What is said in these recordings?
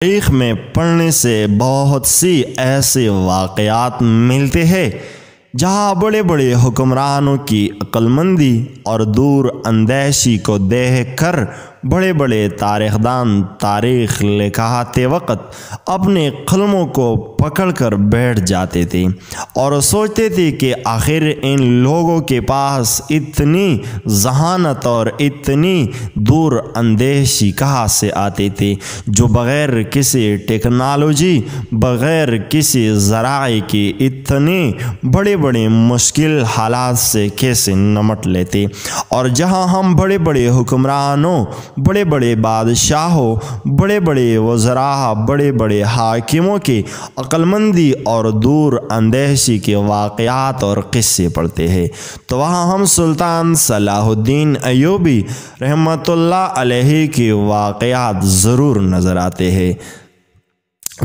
تاریخ میں پڑھنے سے بہت سی ایسے واقعات ملتے ہیں جہاں بڑے بڑے حکمرانوں کی عقل مندی اور دور اندیشی کو دیکھ کر بڑے بڑے تاریخ دان تاریخ لکھاتے وقت اپنے قلموں کو پکڑ کر بیٹھ جاتے تھے اور سوچتے تھے کہ آخر ان لوگوں کے پاس اتنی ذہانت اور اتنی دور اندیشی کہاں سے آتے تھے جو بغیر کسی ٹیکنالوجی بغیر کسی ذرائع کی اتنے بڑے بڑے مشکل حالات سے کیسے نمٹ لیتے۔ اور جہاں ہم بڑے بڑے حکمرانوں بڑے بڑے بادشاہوں بڑے بڑے وزراء بڑے بڑے حاکموں کے عقل مندی اور دور اندیشی کے واقعات اور قصے پڑھتے ہیں تو وہاں ہم سلطان صلاح الدین ایوبی رحمۃ اللہ علیہ کے واقعات ضرور نظر آتے ہیں،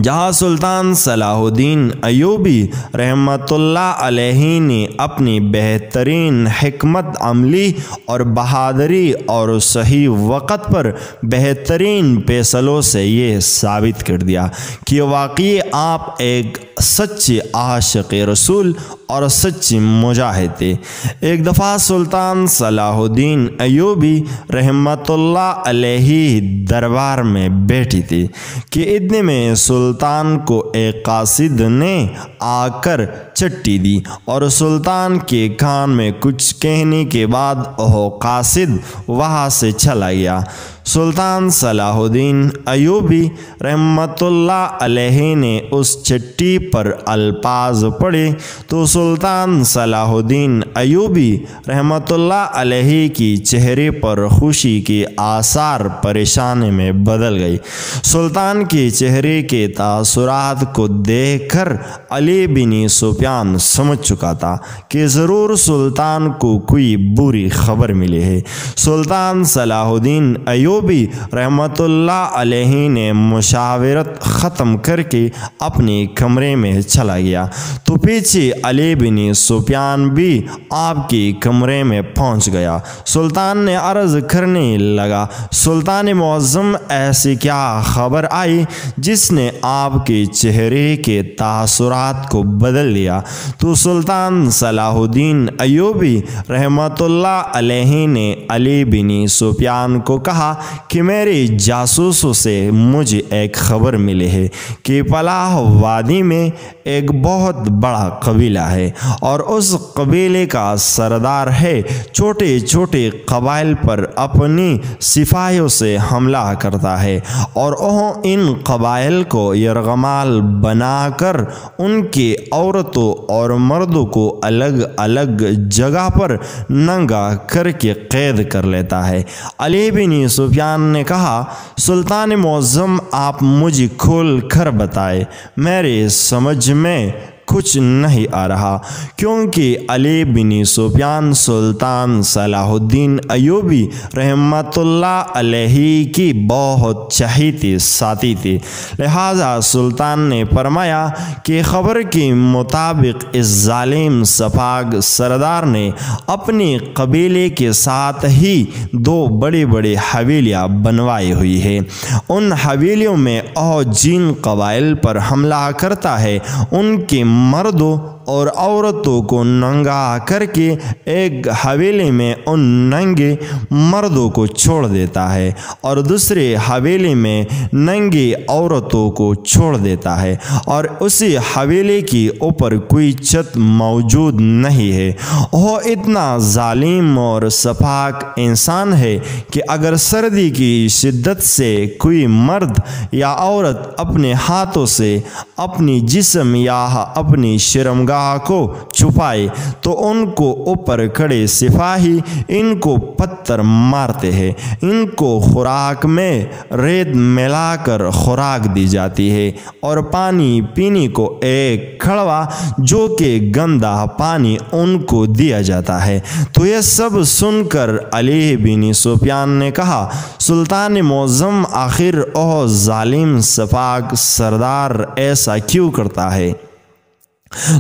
جہاں سلطان صلاح الدین ایوبی رحمۃ اللہ علیہ نے اپنی بہترین حکمت عملی اور بہادری اور صحیح وقت پر بہترین فیصلوں سے یہ ثابت کر دیا کہ واقعی آپ ایک سچے عاشق رسول اور سچے مجاہد تھے۔ ایک دفعہ سلطان صلاح الدین ایوبی رحمۃ اللہ علیہ دربار میں بیٹھی تھی کہ اتنے میں سلطان کو ایک قاصد نے آ کر چٹی دی اور سلطان کے کان میں کچھ کہنے کے بعد وہ قاصد وہاں سے چلا گیا۔ سلطان صلاح الدین ایوبی رحمۃ اللہ علیہ نے اس چٹی پر الفاظ پڑھے تو سلطان صلاح الدین ایوبی رحمۃ اللہ علیہ کی چہرے پر خوشی کے آثار پریشانی میں بدل گئی۔ سلطان کے چہرے کے تاثرات کو دیکھ کر علی بن سفیان سمجھ چکا تھا کہ ضرور سلطان کو کوئی بری خبر ملی ہے۔ سلطان صلاح الدین ایوبی رحمۃ اللہ علیہ نے مشاورت ختم کر کے اپنے کمرے میں چلا گیا تو پیچھے علی بن سفیان بھی آپ کے کمرے میں پہنچ گیا۔ سلطان نے عرض کرنے لگا، سلطان معظم ایسی کیا خبر آئی جس نے آپ کے چہرے کے تاثرات کو بدل دیا؟ تو سلطان صلاح الدین ایوبی رحمۃ اللہ علیہ نے علی بن سفیان کو کہا کہ میرے جاسوسوں سے مجھے ایک خبر ملی ہے کہ فلاں وادی میں ایک بہت بڑا قبیلہ ہے اور اس قبیلے کا سردار ہے چھوٹے چھوٹے قبائل پر اپنی سپاہیوں سے حملہ کرتا ہے اور وہ ان قبائل کو یرغمال بنا کر ان کے عورتوں اور مردوں کو الگ الگ جگہ پر ننگا کر کے قید کر لیتا ہے۔ علی بن سفیان نے کہا، سلطان معظم آپ مجھے کھول کر بتائے، میرے سمجھ میں کچھ نہیں آ رہا، کیونکہ علی بن سفیان سلطان صلاح الدین ایوبی رحمۃ اللہ علیہ کی بہت چہیتے ساتھی تھے۔ لہٰذا سلطان نے فرمایا کہ خبر کے مطابق اس ظالم سفاک سردار نے اپنی قبیلے کے ساتھ ہی دو بڑی بڑی حویلیاں بنوائی ہوئی ہیں۔ ان حویلیوں میں وہ جن قبائل پر حملہ کرتا ہے ان کے مردوں اور عورتوں کو ننگا کر کے ایک حویلی میں ان ننگے مردوں کو چھوڑ دیتا ہے اور دوسرے حویلی میں ننگی عورتوں کو چھوڑ دیتا ہے اور اسی حویلی کی اوپر کوئی چھت موجود نہیں ہے۔ وہ اتنا ظالم اور سفاک انسان ہے کہ اگر سردی کی شدت سے کوئی مرد یا عورت اپنے ہاتھوں سے اپنی جسم یا اپنی شرمگاہ کو چھپائے تو ان کو اوپر کھڑے سپاہی ان کو پتھر مارتے ہیں۔ ان کو خوراک میں ریت ملا کر خوراک دی جاتی ہے اور پانی پینے کو ایک کڑوا جو کہ گندا پانی ان کو دیا جاتا ہے۔ تو یہ سب سن کر علی بن سفیان نے کہا، سلطان معظم آخر وہ ظالم سفاک سردار ایسا کیوں کرتا ہے؟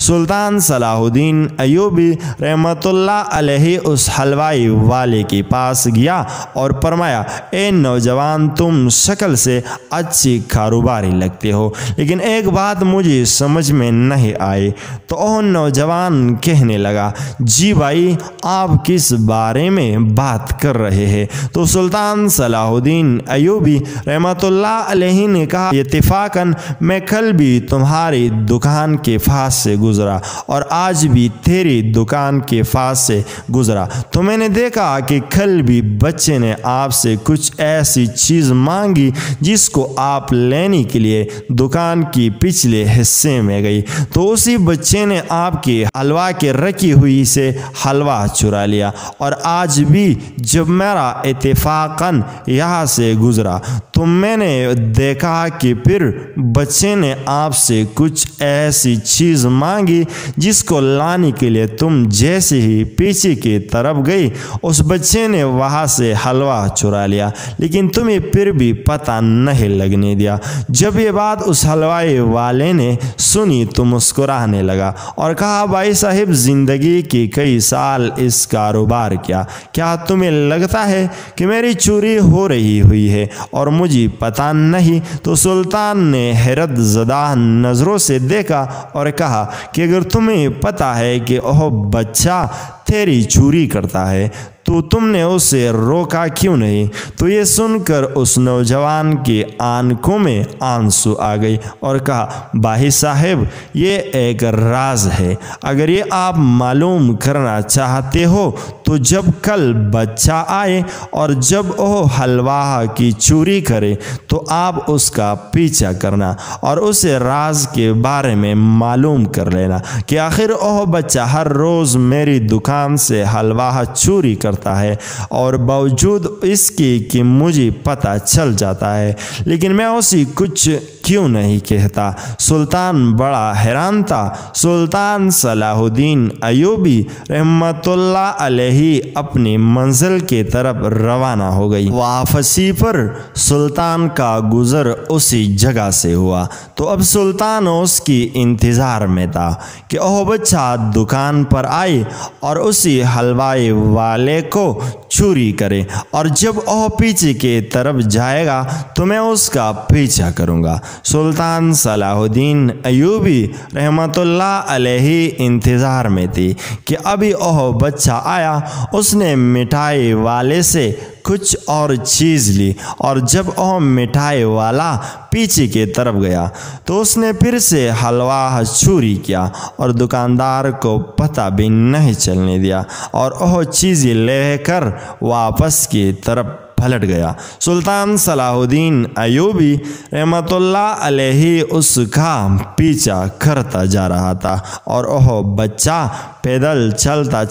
سلطان صلاح الدین ایوبی رحمتullah علیہ اس حلوائی والے کے پاس گیا اور فرمایا، اے نوجوان، تم شکل سے اچھی کاروباری لگتے ہو، لیکن ایک بات مجھے سمجھ میں نہیں آئی۔ تو وہ نوجوان کہنے لگا، جی بھائی، آپ کس بارے میں بات کر رہے ہیں؟ تو سلطان صلاح الدین ایوبی رحمتullah علیہ نے کہا، اتفاقاً میں کل بھی تمہاری دکان کے پاس سے گزرا اور آج بھی تیری دکان کے پاس سے گزرا، تو میں نے دیکھا کہ کل بھی بچے نے آپ سے کچھ ایسی چیز مانگی جس کو آپ لینے کے لیے دکان کی پچھلے حصے میں گئی، تو اسی بچے نے آپ کی حلوہ کے رکھی ہوئی سے حلوہ چرا لیا، اور آج بھی جب میرا اتفاقاً یہاں سے گزرا تو میں نے دیکھا کہ پھر بچے نے آپ سے کچھ ایسی چیز مانگی جس کو لانے کے لیے تم جیسے ہی پیچھے کی طرف گئی، اس بچے نے وہاں سے حلوہ چرا لیا، لیکن تمہیں پھر بھی پتہ نہیں لگنے دیا۔ جب یہ بات اس حلوائی والے نے سنی تو مسکرانے لگا اور کہا، بھائی صاحب، زندگی کی کئی سال اس کاروبار کیا تمہیں لگتا ہے کہ میری چوری ہو رہی ہوئی ہے اور مجھے پتہ نہیں؟ تو سلطان نے حیرت زدہ نظروں سے دیکھا اور کہا کہ اگر تمہیں پتہ ہے کہ وہ بچہ تیری چوری کرتا ہے تو تم نے اسے روکا کیوں نہیں؟ تو یہ سن کر اس نوجوان کی آنکھوں میں آنسو آ گئی اور کہا، بھائی صاحب، یہ ایک راز ہے، اگر یہ آپ معلوم کرنا چاہتے ہو تو جب کل بچہ آئے اور جب وہ حلوہ کی چوری کرے تو آپ اس کا پیچھا کرنا اور اسے راز کے بارے میں معلوم کر لینا کہ آخر وہ بچہ ہر روز میری دکان سے حلوہ چوری کرتا ہے، اور باوجود اس کی کہ مجھے پتہ چل جاتا ہے لیکن میں اسے کچھ کیوں نہیں کہتا۔ سلطان بڑا حیران تھا۔ سلطان صلاح الدین ایوبی رحمتullah علیہ اپنی منزل کی طرف روانہ ہو گئی۔ واپسی پر سلطان کا گزر اسی جگہ سے ہوا تو اب سلطان اس کی انتظار میں تھا کہ وہ بچہ دکان پر آئے اور اسی حلوائی والے کو چوری کرے، اور جب وہ پیچھے کی طرف جائے گا تو میں اس کا پیچھا کروں گا۔ سلطان صلاح الدین ایوبی رحمتullah علیہ انتظار میں تھی کہ ابھی وہ بچہ آیا۔ اس نے مٹھائی والے سے کچھ اور چیز لی، اور جب وہ مٹھائی والا پیچھے کی طرف گیا تو اس نے پھر سے حلوہ چوری کیا اور دکاندار کو پتہ بھی نہیں چلنے دیا، اور وہ چیزیں لے کر واپس کی طرف پلٹ گیا۔ سلطان صلاح الدین ایوبی رحمتullah علیہ اس کا پیچھا کرتا جا رہا تھا اور وہ بچہ پیدل چلتا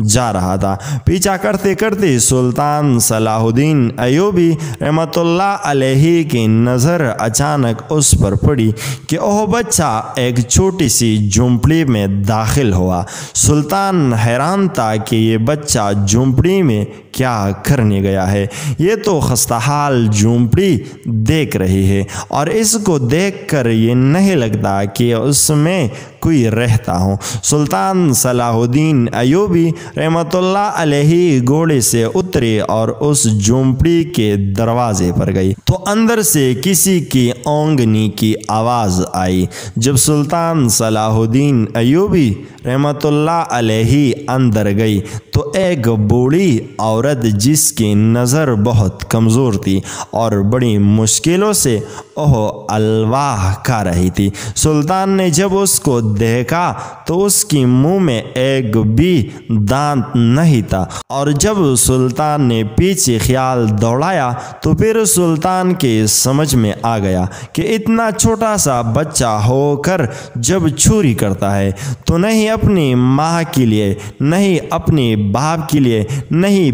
جا رہا تھا۔ پیچھا کرتے کرتے سلطان صلاح الدین ایوبی رحمتullah علیہ کی نظر اچانک اس پر پڑی کہ وہ بچہ ایک چھوٹی سی جھونپڑی میں داخل ہوا۔ سلطان حیران تھا کہ یہ بچہ جھونپڑی میں کیا کرنے گیا ہے۔ یہ تو خستحال جھونپڑی دیکھ رہی ہے اور اس کو دیکھ کر یہ نہیں لگتا کہ اس میں کوئی رہتا ہوں۔ سلطان صلاح الدین ایوبی رحمتullah علیہ گھوڑے سے اترے اور اس جھونپڑی کے دروازے پر گئی تو اندر سے کسی کی اونگنی کی آواز آئی۔ جب سلطان صلاح الدین ایوبی رحمتullah علیہ اندر گئی تو ایک بوڑھی عورت جس کی نظر بہت کمزور تھی اور بڑی مشکلوں سے وہ الواح کھا رہی تھی۔ سلطان نے جب اس کو دیکھا تو اس کی منہ میں ایک بھی دانت نہیں تھا، اور جب سلطان نے پیچھے خیال دوڑایا تو پھر سلطان کے سمجھ میں آ گیا کہ اتنا چھوٹا سا بچہ ہو کر جب چوری کرتا ہے تو نہیں اپنی ماں کے لیے، نہیں اپنے باپ کے لیے، نہیں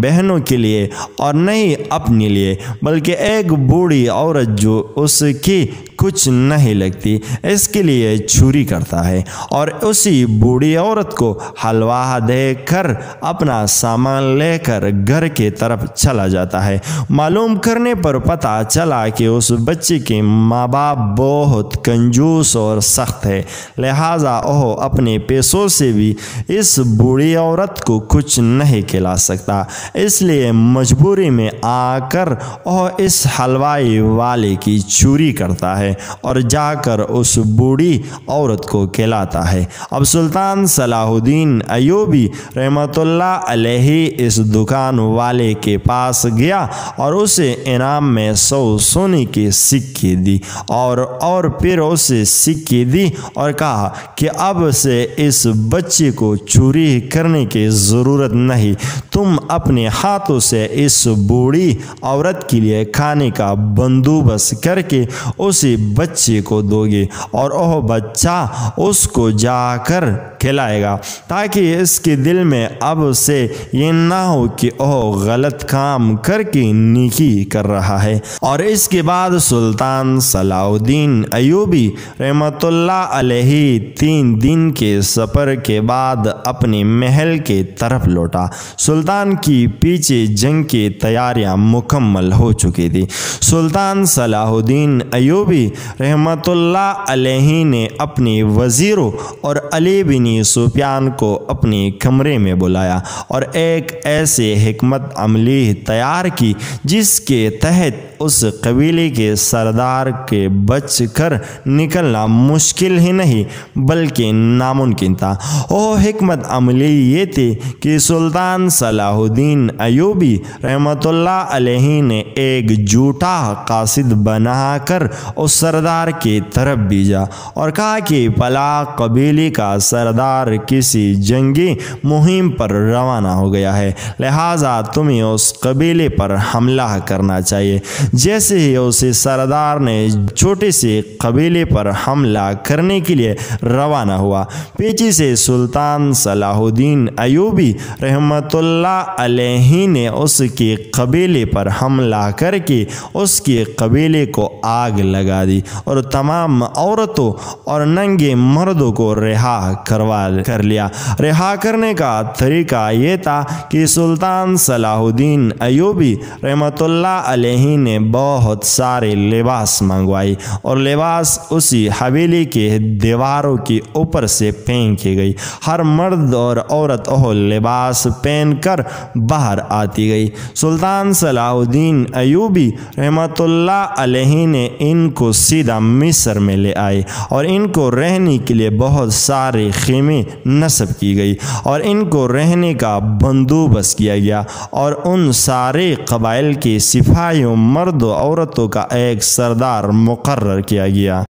بہنوں کے لیے اور نہیں اپنے لیے، بلکہ ایک بوڑھی عورت جو اس کی کچھ نہیں لگتی اس کے لیے چوری کرتا ہے اور اسی بوڑھی عورت کو حلوہ دے کر اپنا سامان لے کر گھر کی طرف چلا جاتا ہے۔ معلوم کرنے پر پتہ چلا کہ اس بچے کے ماں باپ بہت کنجوس اور سخت ہے، لہٰذا وہ اپنے پیسوں سے بھی اس بوڑھی عورت کو کچھ نہیں کھلا سکتا، اس لیے مجبوری میں آ کر وہ اس حلوائی والے کی چوری کرتا ہے اور جا کر اس بوڑھی عورت کو کھلاتا ہے۔ اب سلطان صلاح الدین ایوبی رحمۃ اللہ علیہ اس دکان والے کے پاس گیا اور اسے انعام میں 100 سونے کے سکے دی اور پھر اسے سکے دی اور کہا کہ اب سے اس بچے کو چوری کرنے کی ضرورت نہیں، تم اپنے ہاتھوں سے اس بوڑھی عورت کے لیے کھانے کا بندوبست کر کے اسی بچے کو دو گے اور وہ بچہ اس کو جا کر کھلائے گا، تاکہ اس کے دل میں اب سے یہ نہ ہو کہ وہ غلط کام کر کے نیکی کر رہا ہے۔ اور اس کے بعد سلطان صلاح الدین ایوبی رحمۃ اللہ علیہ 3 دن کے سفر کے بعد اپنے محل کے طرف لوٹا۔ سلطان کی پیچھے جنگ کی تیاریاں مکمل ہو چکی تھی۔ سلطان صلاح الدین ایوبی رحمۃ اللہ علیہ نے اپنے وزیروں اور علی بن سفیان کو اپنے کمرے میں بلایا اور ایک ایسے حکمت عملی تیار کی جس کے تحت اس قبیلے کے سردار کے بچ کر نکلنا مشکل ہی نہیں بلکہ ناممکن تھا۔ وہ حکمت عملی یہ تھی کہ سلطان صلاح الدین ایوبی رحمۃ اللہ علیہ نے ایک جھوٹا قاصد بنا کر اس سردار کی طرف بھیجا اور کہا کہ فلاں قبیلے کا سردار کسی جنگی مہم پر روانہ ہو گیا ہے، لہٰذا تمہیں اس قبیلے پر حملہ کرنا چاہیے۔ جیسے ہی اسے سردار نے چھوٹے سے قبیلے پر حملہ کرنے کے لیے روانہ ہوا، پیچھے سے سلطان صلاح الدین ایوبی رحمۃ اللہ علیہ نے اس کے قبیلے پر حملہ کر کے اس کے قبیلے کو آگ لگا دی اور تمام عورتوں اور ننگے مردوں کو رہا کر لیا۔ رہا کرنے کا طریقہ یہ تھا کہ سلطان صلاح الدین ایوبی رحمۃ اللہ علیہ نے بہت سارے لباس منگوائی اور لباس اسی حویلی کے دیواروں کے اوپر سے پھینکی گئی۔ ہر مرد اور عورت وہ لباس پہن کر باہر آتی گئی۔ سلطان صلاح الدین ایوبی رحمۃ اللہ علیہ نے ان کو سیدھا مصر میں لے آئے اور ان کو رہنے کے لیے بہت سارے خیمے نصب کی گئی اور ان کو رہنے کا بندوبست کیا گیا اور ان سارے قبائل کے سپاہیوں، مرد و عورتوں کا ایک سردار مقرر کیا گیا۔